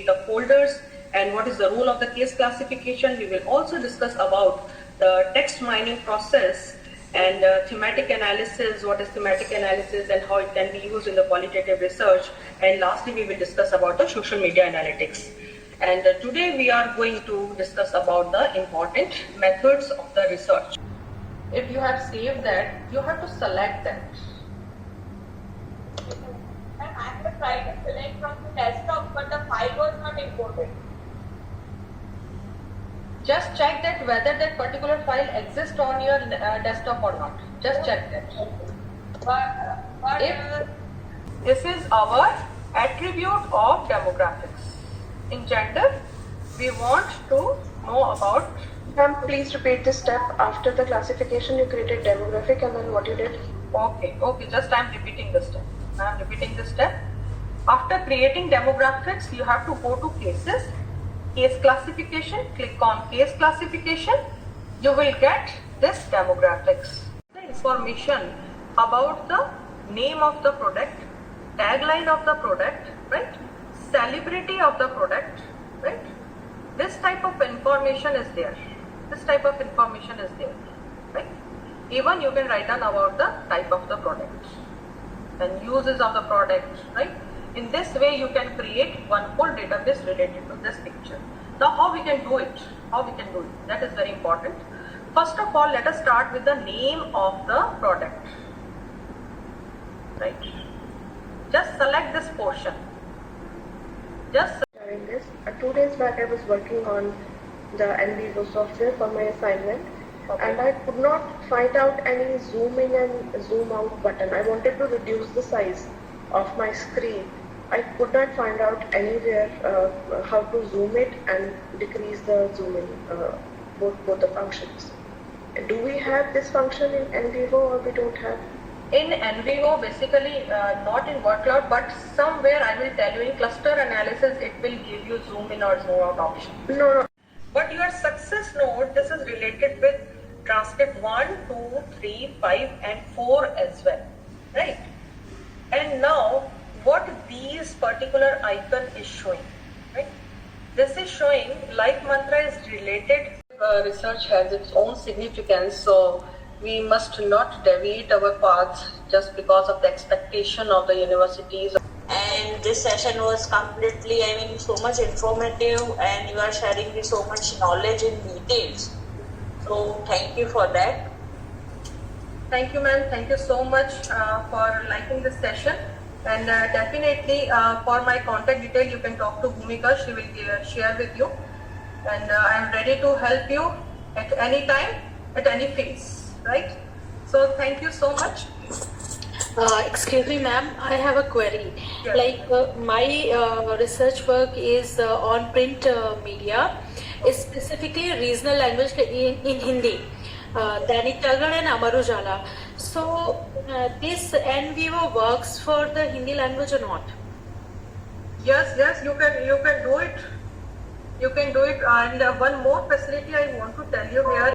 the folders and what is the role of the case classification. We will also discuss about the text mining process and thematic analysis, what is thematic analysis and how it can be used in the qualitative research. And lastly, we will discuss about the social media analytics. And today we are going to discuss about the important methods of the research. If you have saved that, you have to select that. And I have tried to select from the desktop, but the file was not imported. Just check that whether that particular file exists on your desktop or not. Just check that. If this is our attribute of demographics. In gender, we want to know about. Ma'am, please repeat this step. After the classification, you created demographic and then what you did? Okay, just I'm repeating this step. After creating demographics, you have to go to cases, case classification, click on case classification. You will get this demographics. The information about the name of the product, tagline of the product, right? Celebrity of the product, right? This type of information is there. Right? Even you can write down about the type of the product and uses of the product, right? In this way, you can create one whole database related to this picture. Now, how we can do it? That is very important. First of all, let us start with the name of the product, right? Just select this portion. During this, 2 days back, I was working on the NVivo software for my assignment, and I could not find out any zoom in and zoom out button. I wanted to reduce the size of my screen. I could not find out anywhere how to zoom it and decrease the zoom in, both the functions. Do we have this function in NVivo or we don't have? In NVivo, basically not in WordCloud, but somewhere I will tell you in cluster analysis, it will give you zoom in or zoom out option. No. But your success node, this is related with transcript 1, 2, 3, 5 and 4 as well, right? And now what these particular icon is showing, right? This is showing like mantra is related. Research has its own significance, so we must not deviate our paths just because of the expectation of the universities. And this session was completely, so much informative, and you are sharing me so much knowledge in details. So thank you for that. Thank you, ma'am. Thank you so much for liking this session. And definitely for my contact detail, you can talk to Bhumika. She will share with you. And I am ready to help you at any time, at any phase, right? So thank you so much. Excuse me, ma'am, I have a query. Yeah. Like my research work is on print media, is specifically regional language in Hindi, Dainik Jagran and Amar Ujala. So this NVivo works for the Hindi language or not? Yes, you can do it. And one more facility I want to tell you here.